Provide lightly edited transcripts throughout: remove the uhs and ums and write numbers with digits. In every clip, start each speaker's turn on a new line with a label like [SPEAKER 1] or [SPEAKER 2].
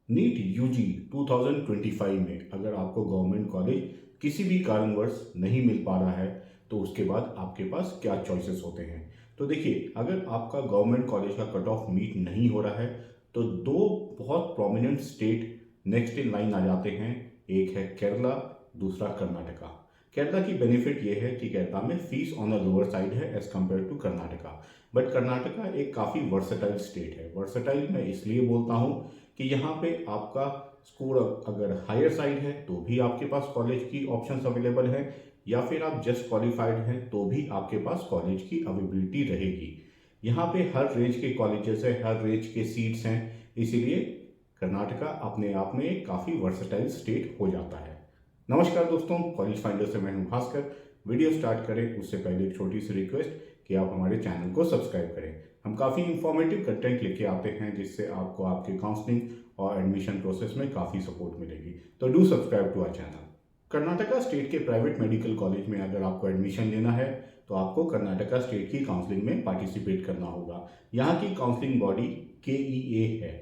[SPEAKER 1] NEET UG 2025 में अगर आपको गवर्नमेंट कॉलेज किसी भी कारणवश नहीं मिल पा रहा है तो उसके बाद आपके पास क्या चॉइसेस होते हैं। तो देखिए, अगर आपका गवर्नमेंट कॉलेज का कट ऑफ मीट नहीं हो रहा है तो दो बहुत prominent state next in line आ जाते हैं। एक है केरला, दूसरा कर्नाटका। केरला की बेनिफिट ये है कि केरला में fees on the lower side है as compare to Karnataka. But Karnataka एक काफ़ी वर्सेटाइल स्टेट है। वर्सेटाइल मैं इसलिए बोलता हूँ कि यहाँ पे आपका स्कोर अगर हायर साइड है तो भी आपके पास कॉलेज की ऑप्शंस अवेलेबल है, या फिर आप जस्ट क्वालिफाइड हैं तो भी आपके पास कॉलेज की अवेलेबिलिटी रहेगी। यहाँ पे हर रेंज के कॉलेजेस है, हर रेंज के सीट्स हैं, इसीलिए कर्नाटका अपने आप में एक काफ़ी वर्सेटाइल स्टेट हो जाता है। नमस्कार दोस्तों, कॉलेज फाइंडर से मैं हूं भास्कर। वीडियो स्टार्ट करें उससे पहले एक छोटी सी रिक्वेस्ट कि आप हमारे चैनल को सब्सक्राइब करें। हम काफ़ी इंफॉर्मेटिव कंटेंट लेके आते हैं जिससे आपको आपके काउंसलिंग और एडमिशन प्रोसेस में काफ़ी सपोर्ट मिलेगी। तो do subscribe to our channel. Karnataka state के प्राइवेट मेडिकल कॉलेज में अगर आपको एडमिशन लेना है तो आपको कर्नाटका स्टेट की काउंसलिंग में पार्टिसिपेट करना होगा। यहाँ की काउंसलिंग बॉडी KEA है,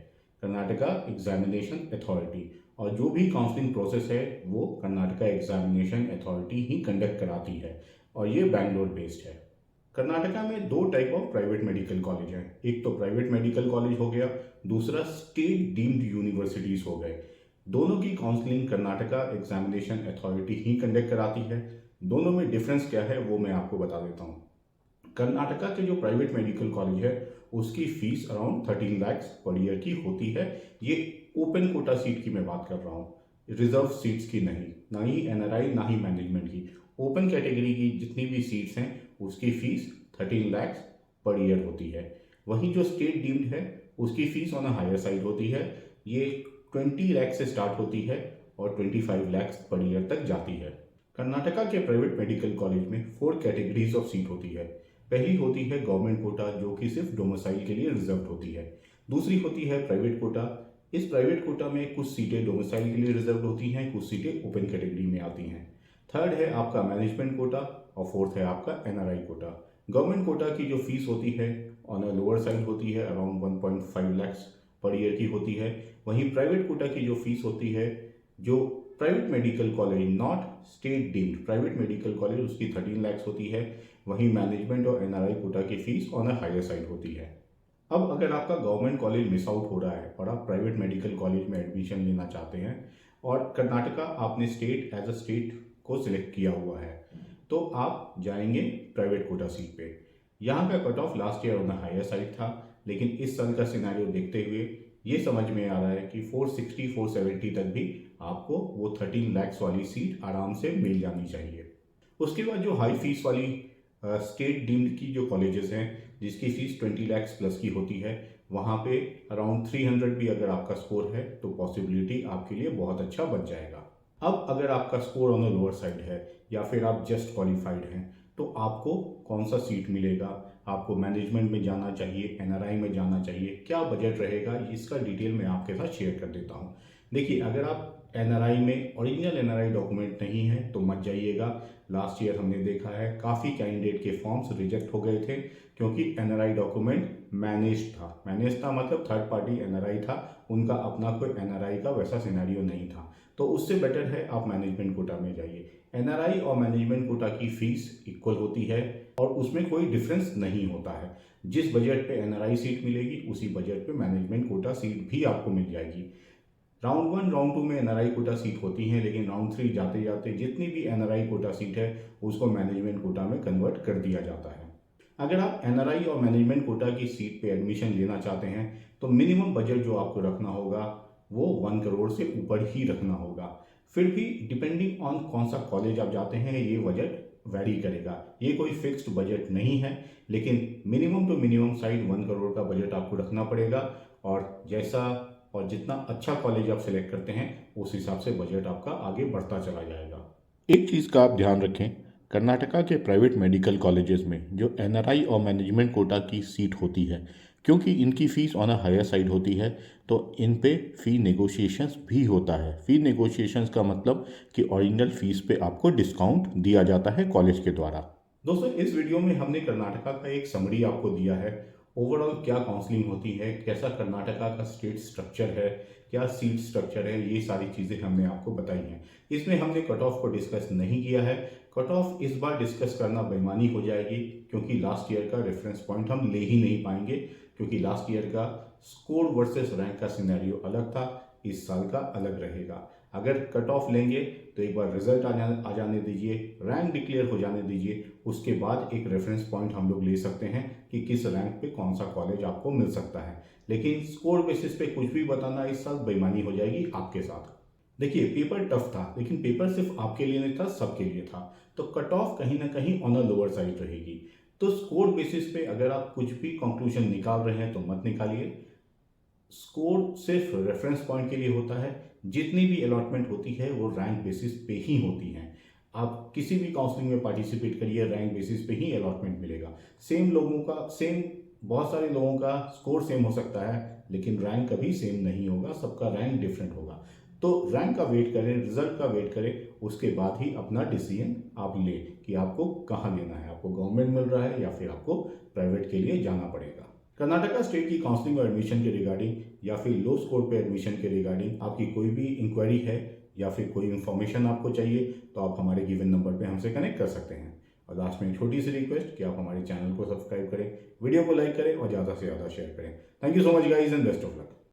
[SPEAKER 1] कर्नाटका एग्जामिनेशन अथॉरिटी, और जो भी काउंसलिंग प्रोसेस है वो कर्नाटका एग्जामिनेशन अथॉरिटी ही कंडक्ट कराती है, और ये बैंगलोर बेस्ड है। कर्नाटका में दो type of private medical college हैं। एक तो प्राइवेट मेडिकल कॉलेज हो गया, दूसरा स्टेट डीम्ड यूनिवर्सिटीज हो गए। दोनों की काउंसलिंग कर्नाटका एग्जामिनेशन अथॉरिटी ही कंडक्ट कराती है। दोनों में डिफरेंस क्या है वो मैं आपको बता देता हूँ। कर्नाटका के जो प्राइवेट मेडिकल कॉलेज है उसकी fees around 13 lakh per year की होती है। ये ओपन कोटा सीट की मैं बात कर रहा हूँ, रिजर्व सीट्स की नहीं, ना ही NRI ना ही मैनेजमेंट की। ओपन कैटेगरी की जितनी भी सीट्स हैं उसकी फीस 13 लाख पर ईयर होती है। वहीं जो स्टेट डीम्ड है उसकी fees on a higher side होती है। ये 20 लाख से स्टार्ट होती है और 25 लाख पर ईयर तक जाती है। कर्नाटका के प्राइवेट मेडिकल कॉलेज में 4 कैटेगरीज ऑफ सीट होती है। पहली होती है गवर्नमेंट कोटा, जो कि सिर्फ डोमिसाइल के लिए रिजर्व होती है। दूसरी होती है प्राइवेट कोटा। इस प्राइवेट कोटा में कुछ सीटें डोमिसाइल के लिए रिजर्व होती हैं, कुछ सीटें ओपन कैटेगरी में आती हैं। थर्ड है आपका मैनेजमेंट कोटा, और फोर्थ है आपका NRI कोटा। गवर्नमेंट कोटा की जो फीस होती है ऑन अ लोअर साइड होती है, अराउंड 1.5 लाख पर ईयर की होती है। वहीं प्राइवेट कोटा की जो फीस होती है, जो private medical college not state deemed private medical college, उसकी 13 लाख होती है। वहीं मैनेजमेंट और NRI कोटा की fees on a higher side होती है। अब अगर आपका गवर्नमेंट कॉलेज मिस आउट हो रहा है और आप प्राइवेट मेडिकल कॉलेज में एडमिशन लेना चाहते हैं और कर्नाटका आपने स्टेट एज अ स्टेट को सिलेक्ट किया हुआ है, तो आप जाएंगे प्राइवेट कोटा सीट पे। यहाँ का cut off last year on the higher side था, लेकिन इस साल का सिनेरियो देखते हुए ये समझ में आ रहा है कि 460 470 तक भी आपको वो 13 लाख वाली सीट आराम से मिल जानी चाहिए। उसके बाद जो हाई फीस वाली स्टेट डीम्ड की जो कॉलेजेस हैं जिसकी फीस 20 लाख प्लस की होती है, वहाँ पे अराउंड 300 भी अगर आपका स्कोर है तो पॉसिबिलिटी आपके लिए बहुत अच्छा बच जाएगा। अब अगर आपका score on the lower side है या फिर आप जस्ट क्वालिफाइड हैं तो आपको कौन सा सीट मिलेगा, आपको मैनेजमेंट में जाना चाहिए, NRI में जाना चाहिए, क्या बजट रहेगा, इसका डिटेल मैं आपके साथ शेयर कर देता हूँ। देखिए, अगर आप NRI में ओरिजिनल NRI डॉक्यूमेंट नहीं है तो मत जाइएगा। लास्ट ईयर हमने देखा है काफ़ी कैंडिडेट के फॉर्म्स रिजेक्ट हो गए थे क्योंकि NRI डॉक्यूमेंट मैनेज था मतलब थर्ड पार्टी NRI था, उनका अपना कोई NRI का वैसा सिनेरियो नहीं था। तो उससे बेटर है आप मैनेजमेंट कोटा में जाइए। NRI और मैनेजमेंट कोटा की फीस इक्वल होती है और उसमें कोई डिफरेंस नहीं होता है। जिस बजट पे NRI सीट मिलेगी उसी बजट पे मैनेजमेंट कोटा सीट भी आपको मिल जाएगी। राउंड 1 राउंड 2 में NRI कोटा सीट होती हैं, लेकिन राउंड 3 जाते जाते जितनी भी NRI कोटा सीट है उसको मैनेजमेंट कोटा में कन्वर्ट कर दिया जाता है। अगर आप NRI और मैनेजमेंट कोटा की सीट पे एडमिशन लेना चाहते हैं तो मिनिमम बजट जो आपको रखना होगा वो 1 करोड़ से ऊपर ही रखना होगा। फिर भी डिपेंडिंग ऑन कौन सा कॉलेज आप जाते हैं ये बजट वैरी करेगा। ये कोई फिक्स्ड बजट नहीं है, लेकिन minimum to minimum side 1 crore का बजट आपको रखना पड़ेगा, और जैसा और जितना अच्छा कॉलेज आप सिलेक्ट करते हैं उस हिसाब से बजट आपका आगे बढ़ता चला जाएगा। एक चीज़ का आप ध्यान रखें, कर्नाटका के प्राइवेट मेडिकल कॉलेजेस में जो NRI और मैनेजमेंट कोटा की सीट होती है, क्योंकि इनकी fees on a higher side होती है तो इन पे फ़ी नेगोशिएशंस भी होता है। फ़ी नेगोशिएशंस का मतलब कि ओरिजिनल फ़ीस पे आपको डिस्काउंट दिया जाता है कॉलेज के द्वारा। दोस्तों, इस वीडियो में हमने कर्नाटका का एक समरी आपको दिया है ओवरऑल क्या काउंसलिंग होती है, कैसा कर्नाटका का स्टेट स्ट्रक्चर है, क्या सीट स्ट्रक्चर है, ये सारी चीज़ें हमने आपको बताई हैं। इसमें हमने कट ऑफ को डिस्कस नहीं किया है। कट ऑफ इस बार डिस्कस करना बेईमानी हो जाएगी, क्योंकि लास्ट ईयर का रेफरेंस पॉइंट हम ले ही नहीं पाएंगे, क्योंकि लास्ट ईयर का स्कोर वर्सेस रैंक का सिनेरियो अलग था, इस साल का अलग रहेगा। अगर कट ऑफ लेंगे तो एक बार रिजल्ट आ जाने दीजिए, रैंक डिक्लेयर हो जाने दीजिए, उसके बाद एक रेफरेंस पॉइंट हम लोग ले सकते हैं कि किस रैंक पे कौन सा कॉलेज आपको मिल सकता है। लेकिन स्कोर बेसिस पे कुछ भी बताना इस साल बेईमानी हो जाएगी आपके साथ। देखिए, पेपर टफ था, लेकिन पेपर सिर्फ आपके लिए नहीं था, सबके लिए था। तो कट ऑफ कहीं ना कहीं ऑन द लोअर साइड रहेगी। तो स्कोर बेसिस पे अगर आप कुछ भी कंक्लूजन निकाल रहे हैं तो मत निकालिए। स्कोर सिर्फ रेफरेंस पॉइंट के लिए होता है। जितनी भी अलॉटमेंट होती है वो रैंक बेसिस पे ही होती हैं। आप किसी भी काउंसलिंग में पार्टिसिपेट करिए, रैंक बेसिस पे ही अलॉटमेंट मिलेगा। सेम लोगों का बहुत सारे लोगों का स्कोर सेम हो सकता है, लेकिन रैंक कभी सेम नहीं होगा, सबका रैंक डिफरेंट होगा। तो रैंक का वेट करें, रिजल्ट का वेट करें, उसके बाद ही अपना डिसीजन आप लें कि आपको कहाँ लेना है, आपको गवर्नमेंट मिल रहा है या फिर आपको प्राइवेट के लिए जाना पड़ेगा। कर्नाटका स्टेट की काउंसलिंग और एडमिशन के रिगार्डिंग या फिर लो स्कोर पे एडमिशन के रिगार्डिंग आपकी कोई भी इंक्वायरी है या फिर कोई इन्फॉर्मेशन आपको चाहिए तो आप हमारे गिवन नंबर पे हमसे कनेक्ट कर सकते हैं। और लास्ट में एक छोटी सी रिक्वेस्ट कि आप हमारे चैनल को सब्सक्राइब करें, वीडियो को लाइक करें और ज़्यादा से ज़्यादा शेयर करें। Thank you so much guys and best of luck.